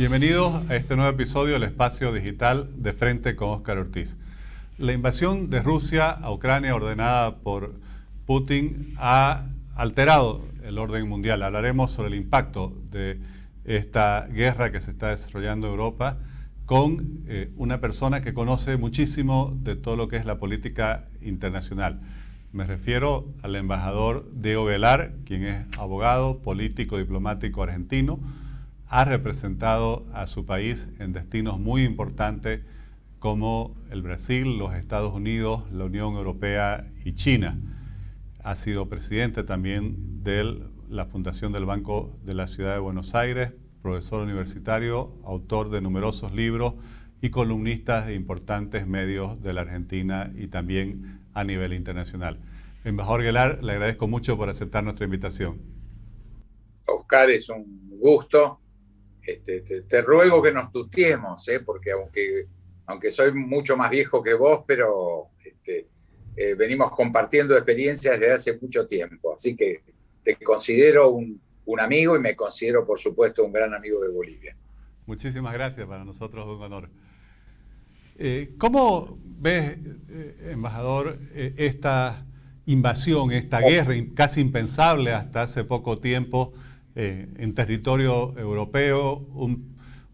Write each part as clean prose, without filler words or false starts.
Bienvenidos a este nuevo episodio del Espacio Digital de Frente con Óscar Ortiz. La invasión de Rusia a Ucrania ordenada por Putin ha alterado el orden mundial. Hablaremos sobre el impacto de esta guerra que se está desarrollando en Europa con una persona que conoce muchísimo de todo lo que es la política internacional. Me refiero al embajador Diego Velar, quien es abogado, político, diplomático argentino. Ha representado a su país en destinos muy importantes como el Brasil, los Estados Unidos, la Unión Europea y China. Ha sido presidente también de la Fundación del Banco de la Ciudad de Buenos Aires, profesor universitario, autor de numerosos libros y columnista de importantes medios de la Argentina y también a nivel internacional. Embajador Velar, le agradezco mucho por aceptar nuestra invitación. Oscar, es un gusto. Te ruego que nos tuteemos, porque aunque soy mucho más viejo que vos, pero venimos compartiendo experiencias desde hace mucho tiempo. Así que te considero un amigo y me considero, por supuesto, un gran amigo de Bolivia. Muchísimas gracias, para nosotros es un honor. ¿Cómo ves, embajador, esta invasión, esta guerra casi impensable hasta hace poco tiempo en territorio europeo,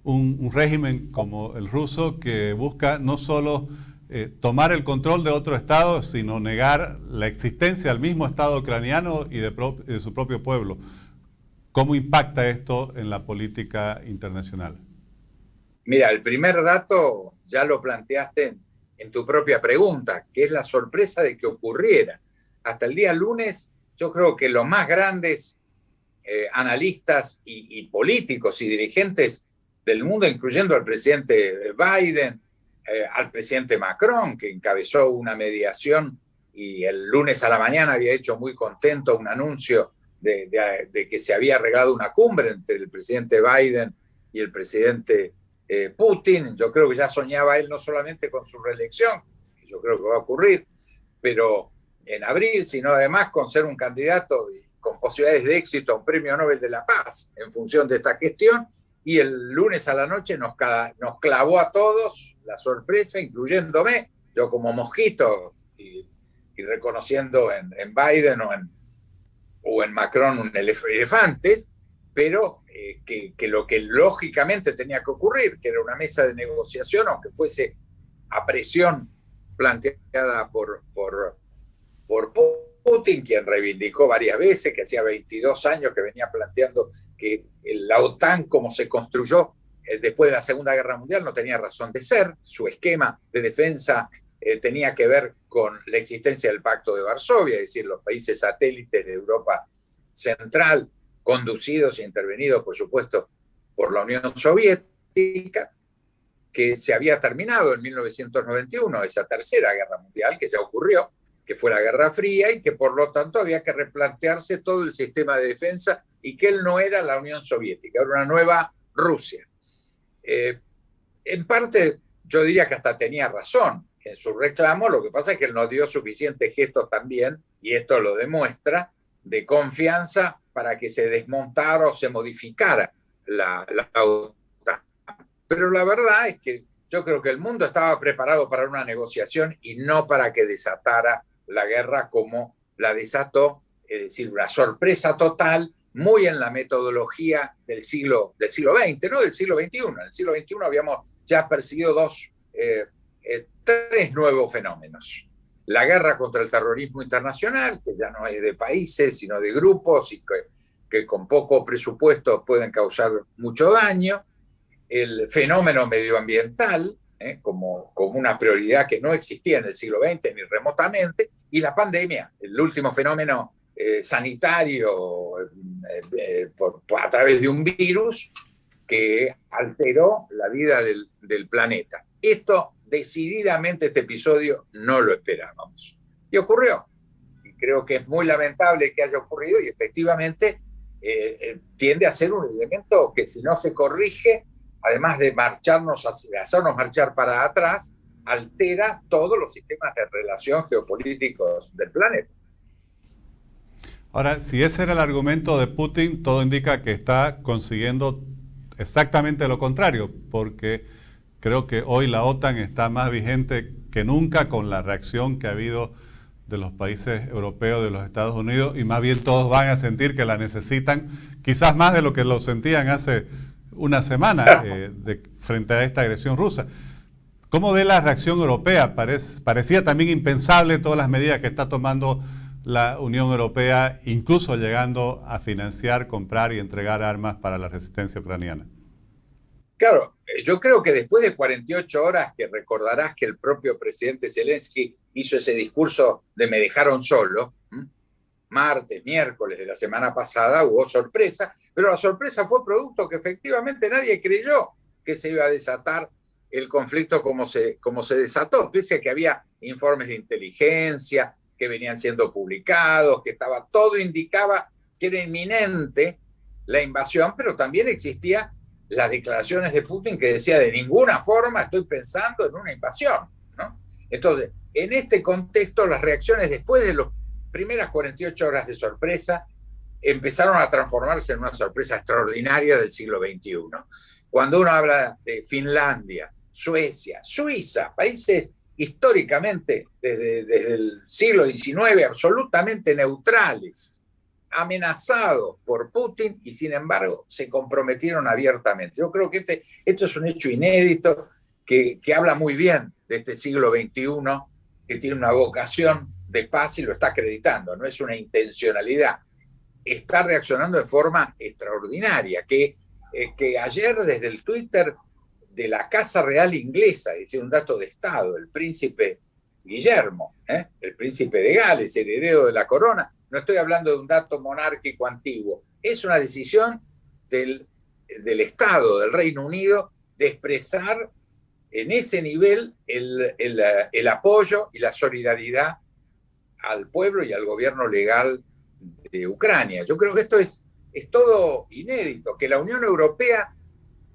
un régimen como el ruso que busca no solo tomar el control de otro Estado, sino negar la existencia del mismo Estado ucraniano y de su propio pueblo? ¿Cómo impacta esto en la política internacional? Mira, el primer dato ya lo planteaste en tu propia pregunta, que es la sorpresa de que ocurriera. Hasta el día lunes, yo creo que los más grandes analistas y políticos y dirigentes del mundo, incluyendo al presidente Biden, al presidente Macron, que encabezó una mediación y el lunes a la mañana había hecho muy contento un anuncio de que se había arreglado una cumbre entre el presidente Biden y el presidente Putin. Yo creo que ya soñaba él no solamente con su reelección, que yo creo que va a ocurrir, pero en abril, sino además con ser un candidato con posibilidades de éxito a un premio Nobel de la Paz en función de esta gestión. Y el lunes a la noche nos clavó a todos la sorpresa, incluyéndome, yo como mosquito, y reconociendo en Biden o en Macron elefantes, pero que lo que lógicamente tenía que ocurrir, que era una mesa de negociación, aunque fuese a presión planteada por Putin, quien reivindicó varias veces que hacía 22 años que venía planteando que la OTAN, como se construyó después de la Segunda Guerra Mundial, no tenía razón de ser. Su esquema de defensa tenía que ver con la existencia del Pacto de Varsovia, es decir, los países satélites de Europa Central, conducidos e intervenidos, por supuesto, por la Unión Soviética, que se había terminado en 1991, esa Tercera Guerra Mundial, que ya ocurrió, que fue la Guerra Fría, y que por lo tanto había que replantearse todo el sistema de defensa, y que él no era la Unión Soviética, era una nueva Rusia. En parte, yo diría que hasta tenía razón en su reclamo. Lo que pasa es que él no dio suficientes gestos también, y esto lo demuestra, de confianza para que se desmontara o se modificara la OTAN. Pero la verdad es que yo creo que el mundo estaba preparado para una negociación y no para que desatara la guerra como la desató, es decir, una sorpresa total, muy en la metodología del siglo XX, no del siglo XXI. En el siglo XXI habíamos ya percibido tres nuevos fenómenos. La guerra contra el terrorismo internacional, que ya no es de países, sino de grupos, y que con poco presupuesto pueden causar mucho daño. El fenómeno medioambiental, como una prioridad que no existía en el siglo XX ni remotamente, y la pandemia, el último fenómeno sanitario a través de un virus que alteró la vida del planeta. Esto, decididamente, este episodio no lo esperábamos. Y ocurrió. Y creo que es muy lamentable que haya ocurrido, y efectivamente tiende a ser un elemento que, si no se corrige, además de hacernos marchar para atrás, altera todos los sistemas de relación geopolíticos del planeta. Ahora, si ese era el argumento de Putin, todo indica que está consiguiendo exactamente lo contrario, porque creo que hoy la OTAN está más vigente que nunca con la reacción que ha habido de los países europeos, de los Estados Unidos, y más bien todos van a sentir que la necesitan, quizás más de lo que lo sentían hace una semana frente a esta agresión rusa. ¿Cómo ve la reacción europea? Parecía también impensable todas las medidas que está tomando la Unión Europea, incluso llegando a financiar, comprar y entregar armas para la resistencia ucraniana. Claro, yo creo que después de 48 horas, que recordarás que el propio presidente Zelensky hizo ese discurso de me dejaron solo, martes, miércoles de la semana pasada, hubo sorpresa, pero la sorpresa fue producto que efectivamente nadie creyó que se iba a desatar el conflicto como se desató, pese a que había informes de inteligencia que venían siendo publicados, que todo indicaba que era inminente la invasión, pero también existía las declaraciones de Putin que decía de ninguna forma estoy pensando en una invasión, ¿no? Entonces, en este contexto, las reacciones después de las primeras 48 horas de sorpresa empezaron a transformarse en una sorpresa extraordinaria del siglo XXI. Cuando uno habla de Finlandia, Suecia, Suiza, países históricamente desde el siglo XIX absolutamente neutrales, amenazados por Putin y sin embargo se comprometieron abiertamente. Yo creo que esto es un hecho inédito que habla muy bien de este siglo XXI, que tiene una vocación de paz y lo está acreditando, no es una intencionalidad. Está reaccionando de forma extraordinaria, que ayer desde el Twitter de la Casa Real inglesa, es decir, un dato de Estado, el príncipe Guillermo, el príncipe de Gales, heredero de la corona, no estoy hablando de un dato monárquico antiguo, es una decisión del Estado, del Reino Unido, de expresar en ese nivel el apoyo y la solidaridad al pueblo y al gobierno legal de Ucrania. Yo creo que esto es todo inédito, que la Unión Europea,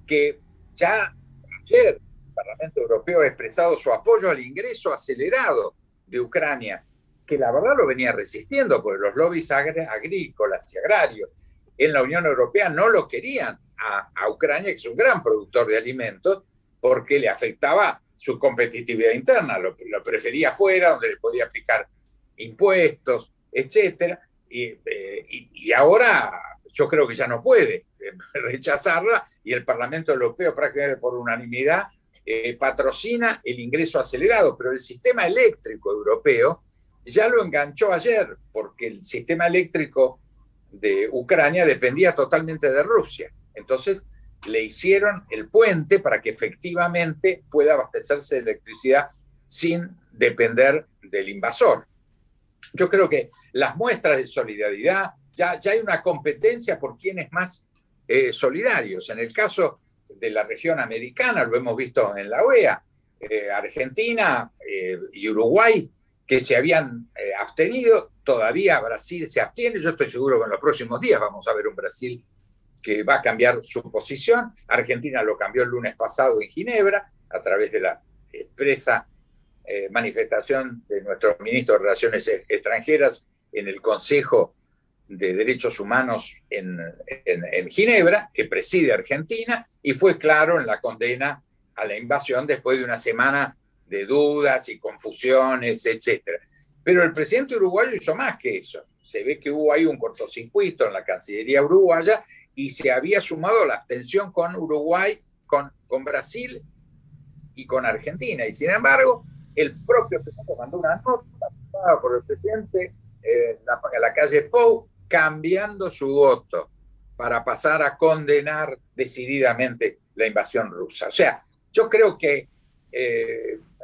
que ya ayer el Parlamento Europeo ha expresado su apoyo al ingreso acelerado de Ucrania, que la verdad lo venía resistiendo, porque los lobbies agrícolas y agrarios en la Unión Europea no lo querían a Ucrania, que es un gran productor de alimentos, porque le afectaba su competitividad interna, lo prefería afuera, donde le podía aplicar impuestos, etcétera, y ahora yo creo que ya no puede rechazarla, y el Parlamento Europeo prácticamente por unanimidad patrocina el ingreso acelerado, pero el sistema eléctrico europeo ya lo enganchó ayer, porque el sistema eléctrico de Ucrania dependía totalmente de Rusia. Entonces le hicieron el puente para que efectivamente pueda abastecerse de electricidad sin depender del invasor. Yo creo que las muestras de solidaridad, ya hay una competencia por quién es más solidarios. En el caso de la región americana, lo hemos visto en la OEA, Argentina y Uruguay, que se habían abstenido, todavía Brasil se abstiene. Yo estoy seguro que en los próximos días vamos a ver un Brasil que va a cambiar su posición. Argentina lo cambió el lunes pasado en Ginebra, a través de la expresa manifestación de nuestro ministro de Relaciones Extranjeras en el Consejo de Derechos Humanos en Ginebra, que preside Argentina, y fue claro en la condena a la invasión después de una semana de dudas y confusiones, etc. Pero el presidente uruguayo hizo más que eso. Se ve que hubo ahí un cortocircuito en la Cancillería uruguaya y se había sumado la abstención con Uruguay, con Brasil y con Argentina. Y sin embargo, el propio presidente mandó una nota firmada por el presidente a la calle Pou, cambiando su voto para pasar a condenar decididamente la invasión rusa. O sea, yo creo que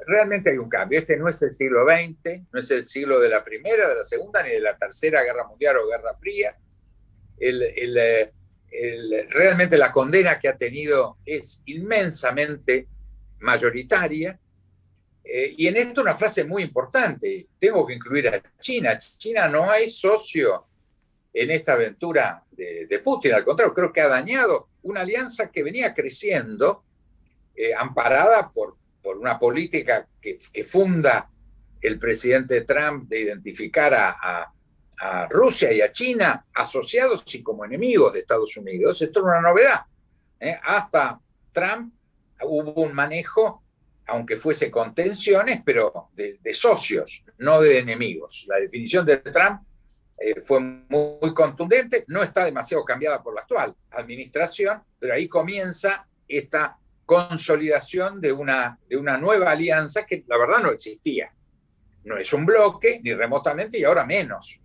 realmente hay un cambio. Este no es el siglo XX, no es el siglo de la Primera, de la Segunda, ni de la Tercera Guerra Mundial o Guerra Fría. Realmente la condena que ha tenido es inmensamente mayoritaria. Y en esto una frase muy importante, tengo que incluir a China. China no es socio en esta aventura de Putin, al contrario, creo que ha dañado una alianza que venía creciendo, amparada por una política que funda el presidente Trump de identificar a Rusia y a China asociados y como enemigos de Estados Unidos. Esto es una novedad. Hasta Trump hubo un manejo, aunque fuese con tensiones, pero de socios, no de enemigos. La definición de Trump fue muy contundente, no está demasiado cambiada por la actual administración, pero ahí comienza esta consolidación de una nueva alianza que la verdad no existía. No es un bloque, ni remotamente, y ahora menos.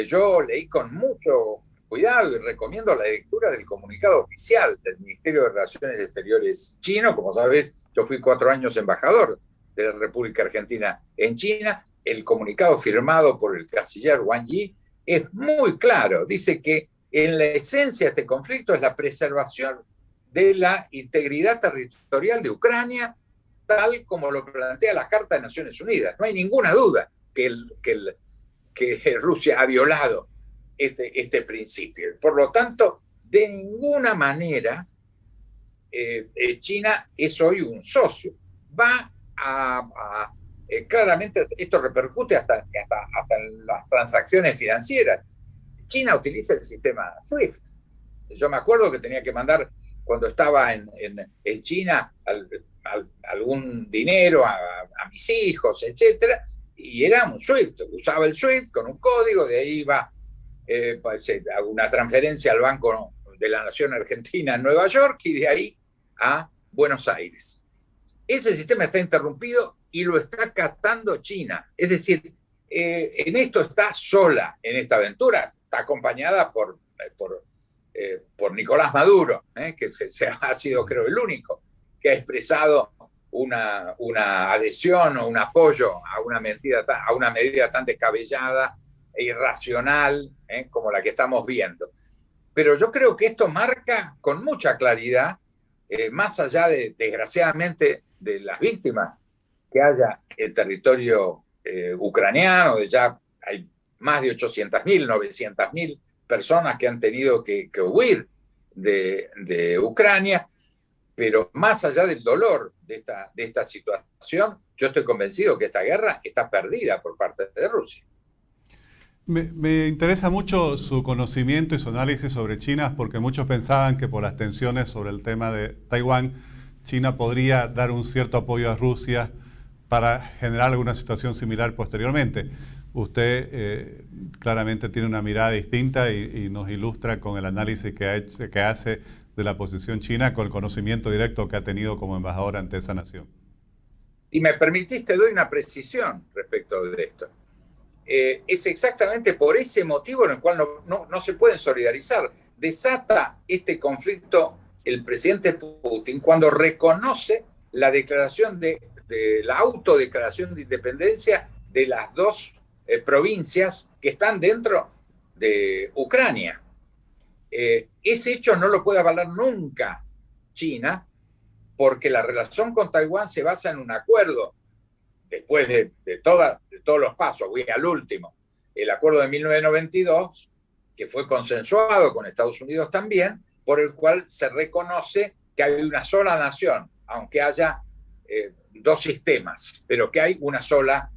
Yo leí con mucho cuidado y recomiendo la lectura del comunicado oficial del Ministerio de Relaciones Exteriores chino. Como sabes, yo fui 4 años embajador de la República Argentina en China. El comunicado firmado por el canciller Wang Yi es muy claro. Dice que en la esencia de este conflicto es la preservación de la integridad territorial de Ucrania, tal como lo plantea la Carta de Naciones Unidas. No hay ninguna duda que Rusia ha violado este principio. Por lo tanto, de ninguna manera China es hoy un socio. Va claramente, esto repercute hasta en las transacciones financieras. China utiliza el sistema SWIFT. Yo me acuerdo que tenía que mandar, cuando estaba en China, algún dinero a mis hijos, etcétera, y era un SWIFT. Usaba el SWIFT con un código, de ahí iba una transferencia al Banco de la Nación Argentina en Nueva York y de ahí a Buenos Aires. Ese sistema está interrumpido y lo está captando China. Es decir, en esto está sola en esta aventura. Está acompañada por Nicolás Maduro, que ha sido, creo, el único que ha expresado una adhesión o un apoyo a una medida tan descabellada e irracional como la que estamos viendo. Pero yo creo que esto marca con mucha claridad, más allá desgraciadamente, de las víctimas que haya en territorio ucraniano, ya hay más de 800.000, 900.000 personas que han tenido que huir de Ucrania, pero más allá del dolor de esta situación, yo estoy convencido que esta guerra está perdida por parte de Rusia. Me interesa mucho su conocimiento y su análisis sobre China, porque muchos pensaban que por las tensiones sobre el tema de Taiwán, China podría dar un cierto apoyo a Rusia para generar alguna situación similar posteriormente. Usted claramente tiene una mirada distinta y nos ilustra con el análisis que hace de la posición china, con el conocimiento directo que ha tenido como embajador ante esa nación. Si me permitís, te doy una precisión respecto de esto. Es exactamente por ese motivo en el cual no se pueden solidarizar. Desata este conflicto el presidente Putin cuando reconoce la declaración de la autodeclaración de independencia de las dos provincias que están dentro de Ucrania. Ese hecho no lo puede avalar nunca China, porque la relación con Taiwán se basa en un acuerdo. Después de todos los pasos, voy al último, el acuerdo de 1992, que fue consensuado con Estados Unidos también, por el cual se reconoce que hay una sola nación, aunque haya dos sistemas, pero que hay una sola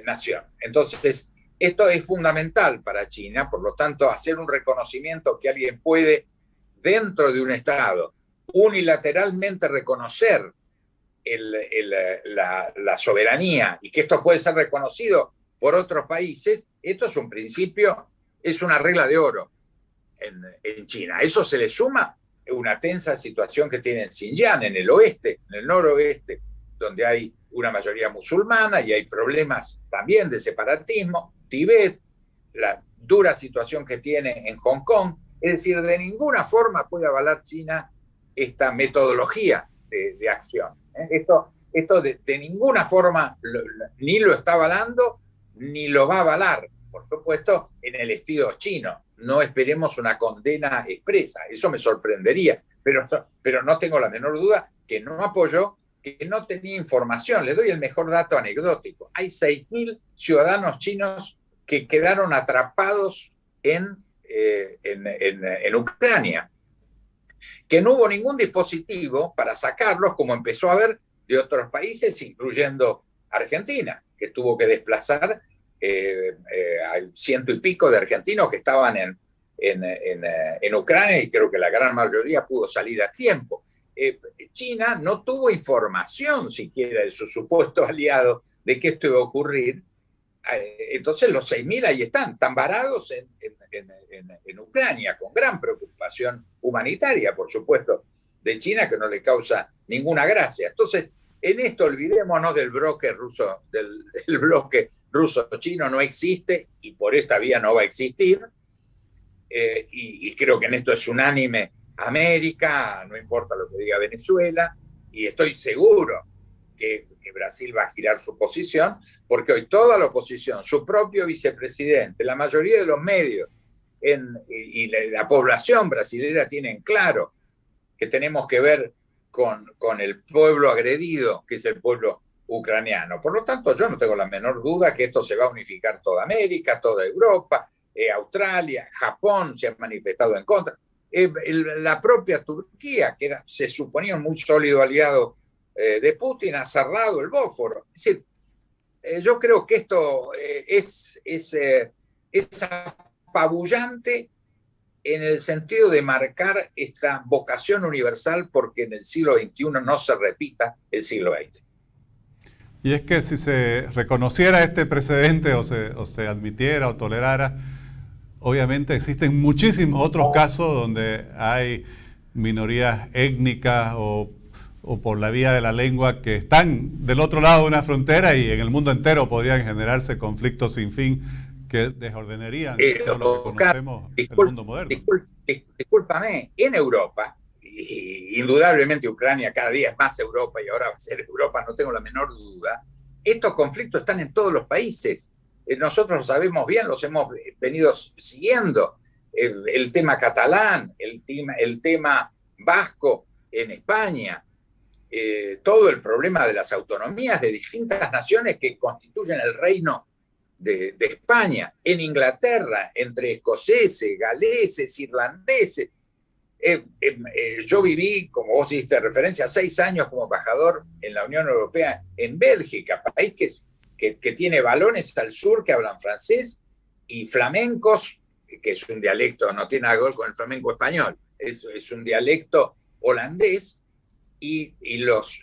nación. Entonces, esto es fundamental para China, por lo tanto, hacer un reconocimiento que alguien puede, dentro de un Estado, unilateralmente reconocer la soberanía y que esto puede ser reconocido por otros países, esto es un principio, es una regla de oro en China. Eso se le suma una tensa situación que tiene en Xinjiang, en el oeste, en el noroeste, donde hay una mayoría musulmana y hay problemas también de separatismo, Tibet, la dura situación que tiene en Hong Kong. Es decir, de ninguna forma puede avalar China esta metodología de acción. Esto de ninguna forma ni lo está avalando, ni lo va a avalar, por supuesto, en el estilo chino. No esperemos una condena expresa, eso me sorprendería, pero no tengo la menor duda que no apoyó, que no tenía información. Les doy el mejor dato anecdótico. Hay 6.000 ciudadanos chinos que quedaron atrapados en Ucrania, que no hubo ningún dispositivo para sacarlos, como empezó a haber de otros países, incluyendo Argentina, que tuvo que desplazar al 100 y pico de argentinos que estaban en Ucrania, y creo que la gran mayoría pudo salir a tiempo. China no tuvo información siquiera de su supuesto aliado de que esto iba a ocurrir. Entonces los 6.000 ahí están varados en Ucrania, con gran preocupación humanitaria, por supuesto, de China, que no le causa ninguna gracia. Entonces, en esto olvidémonos del bloque ruso, del bloque ruso-chino. No existe y por esta vía no va a existir. Y creo que en esto es unánime América, no importa lo que diga Venezuela, y estoy seguro que Brasil va a girar su posición, porque hoy toda la oposición, su propio vicepresidente, la mayoría de los medios y la población brasileña tienen claro que tenemos que ver con el pueblo agredido, que es el pueblo ucraniano. Por lo tanto, yo no tengo la menor duda que esto se va a unificar toda América, toda Europa, Australia, Japón se ha manifestado en contra. La propia Turquía, que se suponía un muy sólido aliado de Putin, ha cerrado el Bósforo. Es decir, yo creo que esto es apabullante en el sentido de marcar esta vocación universal, porque en el siglo XXI no se repita el siglo XX. Y es que si se reconociera este precedente o se admitiera o tolerara, obviamente existen muchísimos otros casos donde hay minorías étnicas o por la vía de la lengua que están del otro lado de una frontera, y en el mundo entero podrían generarse conflictos sin fin que desordenarían todo lo que conocemos el mundo moderno. Discúlpame, en Europa, indudablemente Ucrania cada día es más Europa y ahora va a ser Europa, no tengo la menor duda, estos conflictos están en todos los países. Nosotros lo sabemos bien, los hemos venido siguiendo. El tema catalán, el tema vasco en España, todo el problema de las autonomías de distintas naciones que constituyen el reino de España, en Inglaterra, entre escoceses, galeses, irlandeses. Yo viví, como vos hiciste referencia, 6 años como embajador en la Unión Europea en Bélgica, país que tiene valones al sur que hablan francés, y flamencos, que es un dialecto, no tiene nada que ver con el flamenco español, es un dialecto holandés, y los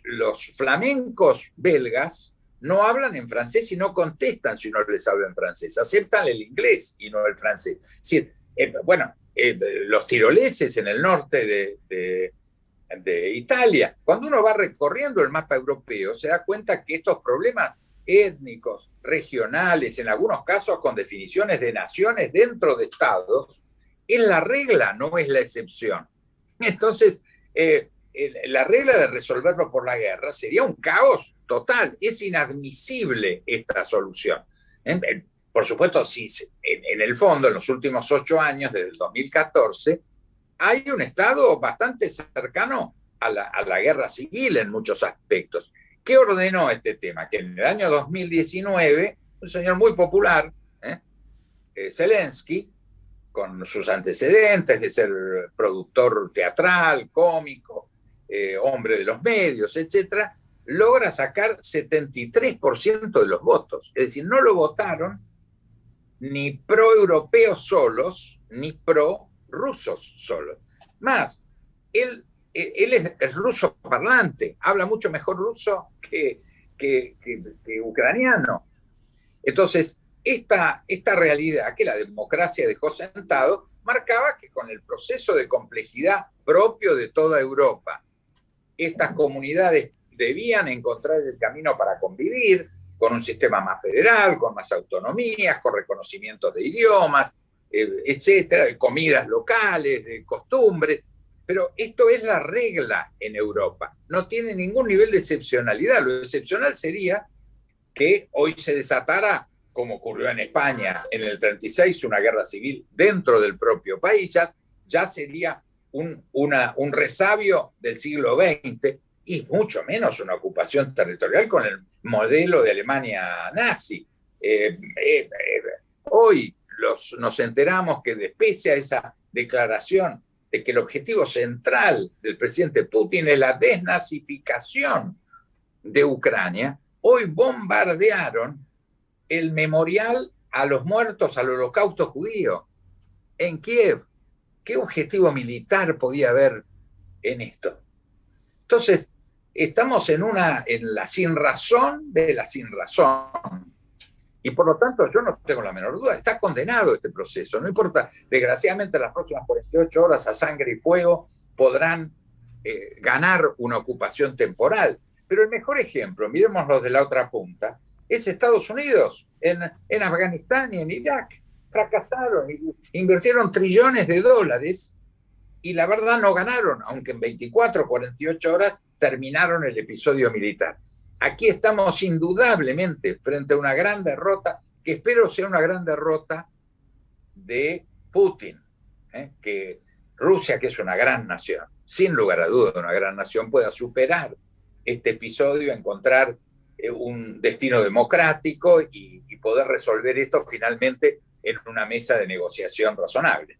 flamencos belgas no hablan en francés y no contestan si uno les habla en francés, aceptan el inglés y no el francés. Es decir, los tiroleses en el norte de Italia, cuando uno va recorriendo el mapa europeo, se da cuenta que estos problemas étnicos, regionales, en algunos casos con definiciones de naciones dentro de estados, es la regla, no es la excepción. Entonces, la regla de resolverlo por la guerra sería un caos total. Es inadmisible esta solución. Por supuesto, sí, en el fondo, en los últimos 8 años, desde el 2014, hay un Estado bastante cercano a la guerra civil en muchos aspectos. ¿Qué ordenó este tema? Que en el año 2019, un señor muy popular, Zelensky, con sus antecedentes de ser productor teatral, cómico, hombre de los medios, etcétera, logra sacar 73% de los votos. Es decir, no lo votaron ni pro-europeos solos, ni pro-rusos solos. Más, él es ruso parlante, habla mucho mejor ruso que ucraniano. Entonces, esta realidad que la democracia dejó sentado, marcaba que con el proceso de complejidad propio de toda Europa, estas comunidades debían encontrar el camino para convivir con un sistema más federal, con más autonomías, con reconocimientos de idiomas, etcétera, de comidas locales, de costumbres. Pero esto es la regla en Europa. No tiene ningún nivel de excepcionalidad. Lo excepcional sería que hoy se desatara, como ocurrió en España en el 36, una guerra civil dentro del propio país. Ya sería un resabio del siglo XX, y mucho menos una ocupación territorial con el modelo de Alemania nazi. Hoy nos enteramos que pese a esa declaración de que el objetivo central del presidente Putin es la desnazificación de Ucrania, hoy bombardearon el memorial a los muertos al holocausto judío en Kiev. ¿qué objetivo militar podía haber en esto? Entonces, estamos en la sinrazón de la sinrazón. Y por lo tanto, yo no tengo la menor duda, está condenado este proceso. No importa, desgraciadamente, las próximas 48 horas a sangre y fuego podrán ganar una ocupación temporal. Pero el mejor ejemplo, miremoslo de la otra punta, es Estados Unidos. En Afganistán y en Irak fracasaron, invirtieron trillones de dólares y la verdad no ganaron, aunque en 24 o 48 horas terminaron el episodio militar. Aquí estamos indudablemente frente a una gran derrota, que espero sea una gran derrota de Putin, que Rusia, que es una gran nación, sin lugar a dudas una gran nación, pueda superar este episodio, encontrar un destino democrático y poder resolver esto finalmente en una mesa de negociación razonable.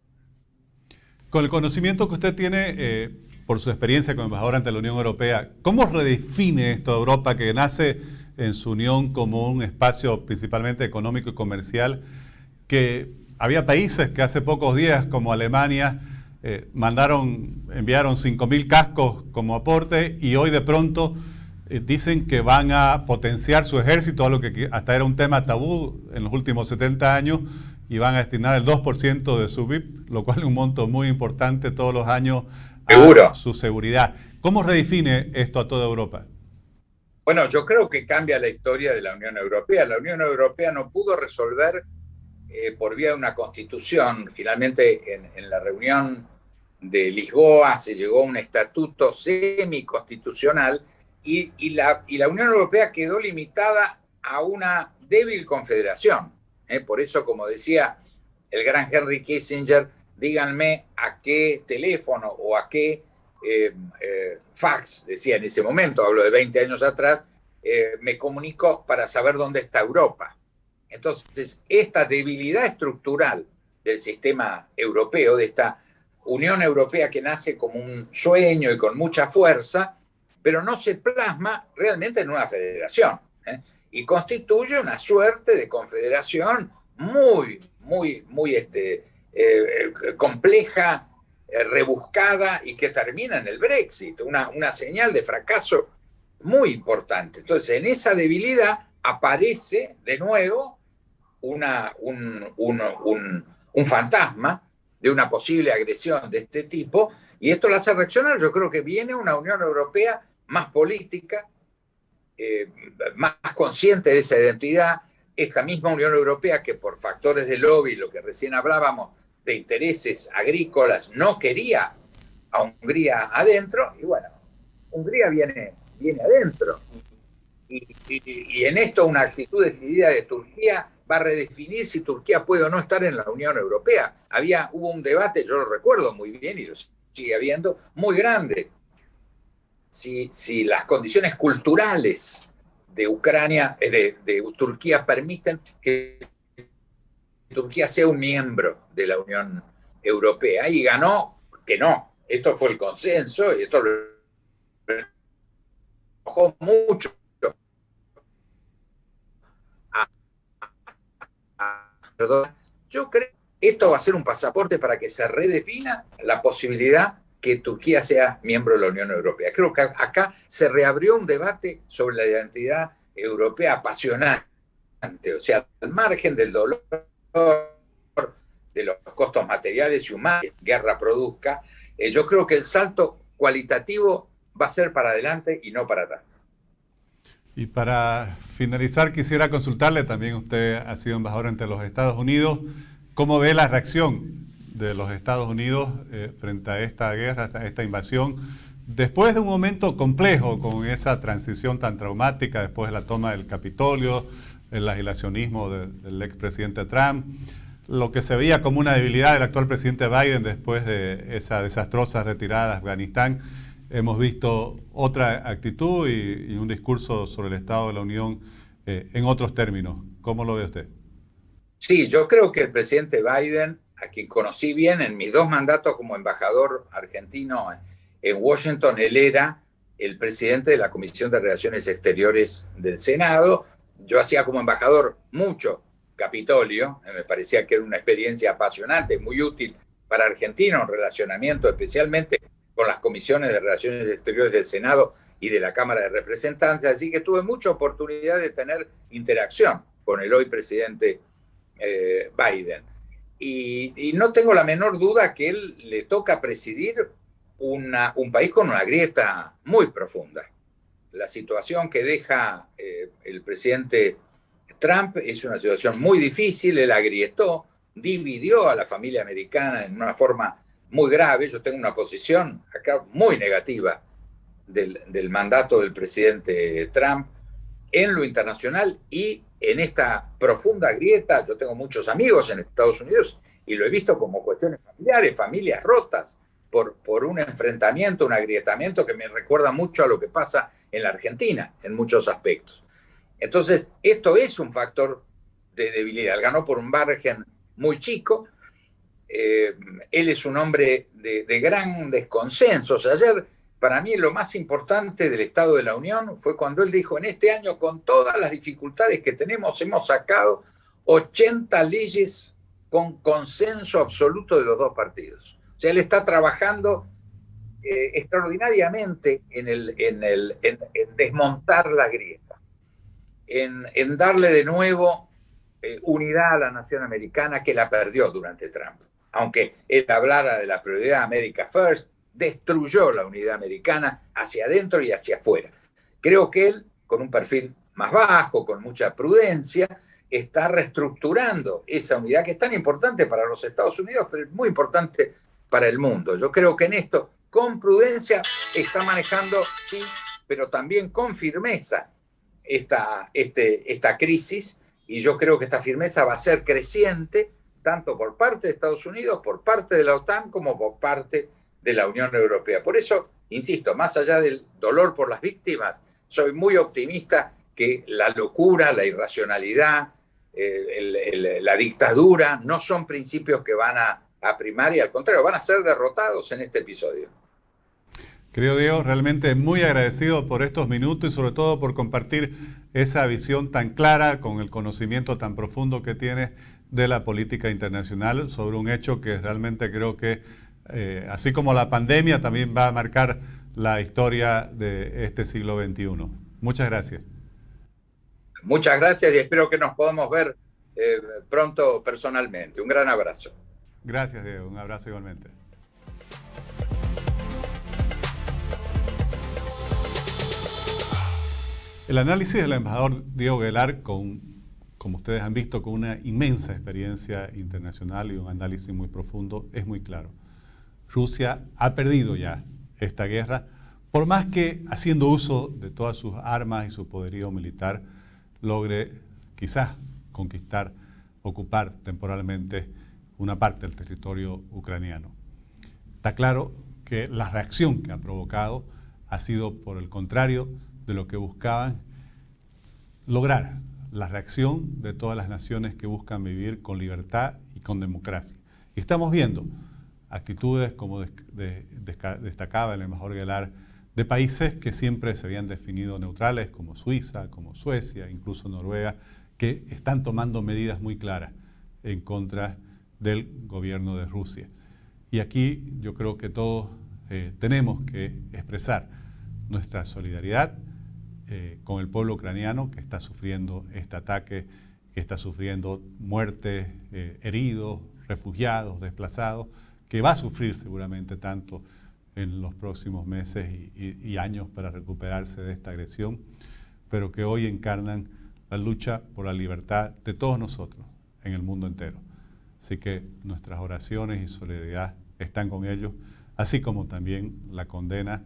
Con el conocimiento que usted tiene, por su experiencia como embajador ante la Unión Europea, ¿cómo redefine esto de Europa, que nace en su unión como un espacio principalmente económico y comercial, que había países que hace pocos días, como Alemania, enviaron 5.000 cascos como aporte y hoy de pronto dicen que van a potenciar su ejército, algo que hasta era un tema tabú en los últimos 70 años, y van a destinar el 2% de su BIP, lo cual es un monto muy importante todos los años a su seguridad. ¿Cómo redefine esto a toda Europa? Bueno, yo creo que cambia la historia de la Unión Europea. La Unión Europea no pudo resolver por vía de una constitución. Finalmente, en la reunión de Lisboa se llegó a un estatuto semiconstitucional y la Unión Europea quedó limitada a una débil confederación. Por eso, como decía el gran Henry Kissinger, díganme a qué teléfono o a qué fax, decía en ese momento, hablo de 20 años atrás, me comunico para saber dónde está Europa. Entonces, esta debilidad estructural del sistema europeo, de esta Unión Europea que nace como un sueño y con mucha fuerza, pero no se plasma realmente en una federación, y constituye una suerte de confederación muy compleja, rebuscada y que termina en el Brexit, una señal de fracaso muy importante. Entonces, en esa debilidad aparece de nuevo un fantasma de una posible agresión de este tipo, y esto la hace reaccionar. Yo creo que viene una Unión Europea más política, más consciente de esa identidad. Esta misma Unión Europea que por factores de lobby, lo que recién hablábamos, de intereses agrícolas, no quería a Hungría adentro, y bueno, Hungría viene adentro. Y en esto una actitud decidida de Turquía va a redefinir si Turquía puede o no estar en la Unión Europea. Hubo un debate, yo lo recuerdo muy bien y lo sigue habiendo, muy grande. Si las condiciones culturales de Ucrania, de Turquía, permiten que Turquía sea un miembro de la Unión Europea, y ganó que no. Esto fue el consenso y esto lo enojó mucho. Yo creo que esto va a ser un pasaporte para que se redefina la posibilidad que Turquía sea miembro de la Unión Europea. Creo que acá se reabrió un debate sobre la identidad europea apasionante, o sea, al margen del dolor, de los costos materiales y humanos que la guerra produzca. Yo creo que el salto cualitativo va a ser para adelante y no para atrás. Y para finalizar, quisiera consultarle, también usted ha sido embajador ante los Estados Unidos, ¿cómo ve la reacción de los Estados Unidos frente a esta guerra, a esta invasión, después de un momento complejo con esa transición tan traumática, después de la toma del Capitolio, el aislacionismo del expresidente Trump, lo que se veía como una debilidad del actual presidente Biden después de esa desastrosa retirada de Afganistán? Hemos visto otra actitud y un discurso sobre el Estado de la Unión en otros términos. ¿Cómo lo ve usted? Sí, yo creo que el presidente Biden, a quien conocí bien en mis 2 mandatos como embajador argentino en Washington, él era el presidente de la Comisión de Relaciones Exteriores del Senado. Yo hacía como embajador mucho Capitolio, me parecía que era una experiencia apasionante, muy útil para Argentina un relacionamiento especialmente con las comisiones de Relaciones Exteriores del Senado y de la Cámara de Representantes, así que tuve mucha oportunidad de tener interacción con el hoy presidente Biden. Y no tengo la menor duda que él le toca presidir un país con una grieta muy profunda. La situación que deja el presidente Trump es una situación muy difícil, él agrietó, dividió a la familia americana en una forma muy grave. Yo tengo una posición acá muy negativa del mandato del presidente Trump en lo internacional y en esta profunda grieta. Yo tengo muchos amigos en Estados Unidos y lo he visto como cuestiones familiares, familias rotas por un enfrentamiento, un agrietamiento que me recuerda mucho a lo que pasa en la Argentina en muchos aspectos. Entonces, esto es un factor de debilidad. Él ganó por un margen muy chico. Él es un hombre de grandes consensos. Ayer, para mí, lo más importante del Estado de la Unión fue cuando él dijo: en este año, con todas las dificultades que tenemos, hemos sacado 80 leyes con consenso absoluto de los dos partidos. O sea, él está trabajando extraordinariamente en desmontar la grieta, en darle de nuevo unidad a la nación americana, que la perdió durante Trump. Aunque él hablara de la prioridad America First, destruyó la unidad americana hacia adentro y hacia afuera. Creo que él, con un perfil más bajo, con mucha prudencia, está reestructurando esa unidad que es tan importante para los Estados Unidos, pero es muy importante para el mundo. Yo creo que en esto, con prudencia, está manejando, sí, pero también con firmeza esta crisis, y yo creo que esta firmeza va a ser creciente, tanto por parte de Estados Unidos, por parte de la OTAN, como por parte de la Unión Europea. Por eso, insisto, más allá del dolor por las víctimas, soy muy optimista que la locura, la irracionalidad, la dictadura no son principios que van a primar, y al contrario, van a ser derrotados en este episodio. Querido Diego, realmente muy agradecido por estos minutos y sobre todo por compartir esa visión tan clara, con el conocimiento tan profundo que tienes de la política internacional sobre un hecho que realmente creo que, así como la pandemia, también va a marcar la historia de este siglo XXI. Muchas gracias. Muchas gracias y espero que nos podamos ver pronto personalmente. Un gran abrazo. Gracias, Diego. Un abrazo igualmente. El análisis del embajador Diego Aguilar, como ustedes han visto, con una inmensa experiencia internacional y un análisis muy profundo, es muy claro. Rusia ha perdido ya esta guerra, por más que, haciendo uso de todas sus armas y su poderío militar, logre quizás conquistar, ocupar temporalmente una parte del territorio ucraniano. Está claro que la reacción que ha provocado ha sido por el contrario de lo que buscaban lograr, la reacción de todas las naciones que buscan vivir con libertad y con democracia. Y estamos viendo actitudes, como destacaba el embajador Aguilar, de países que siempre se habían definido neutrales, como Suiza, como Suecia, incluso Noruega, que están tomando medidas muy claras en contra del gobierno de Rusia. Y aquí yo creo que todos tenemos que expresar nuestra solidaridad con el pueblo ucraniano, que está sufriendo este ataque, que está sufriendo muertes, heridos, refugiados, desplazados, que va a sufrir seguramente tanto en los próximos meses y años para recuperarse de esta agresión, pero que hoy encarnan la lucha por la libertad de todos nosotros en el mundo entero. Así que nuestras oraciones y solidaridad están con ellos, así como también la condena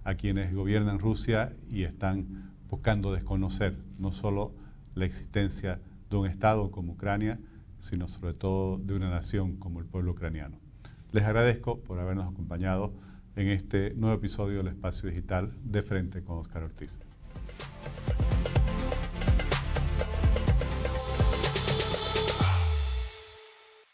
a quienes gobiernan Rusia y están buscando desconocer no solo la existencia de un Estado como Ucrania, sino sobre todo de una nación como el pueblo ucraniano. Les agradezco por habernos acompañado en este nuevo episodio del Espacio Digital de Frente con Óscar Ortiz.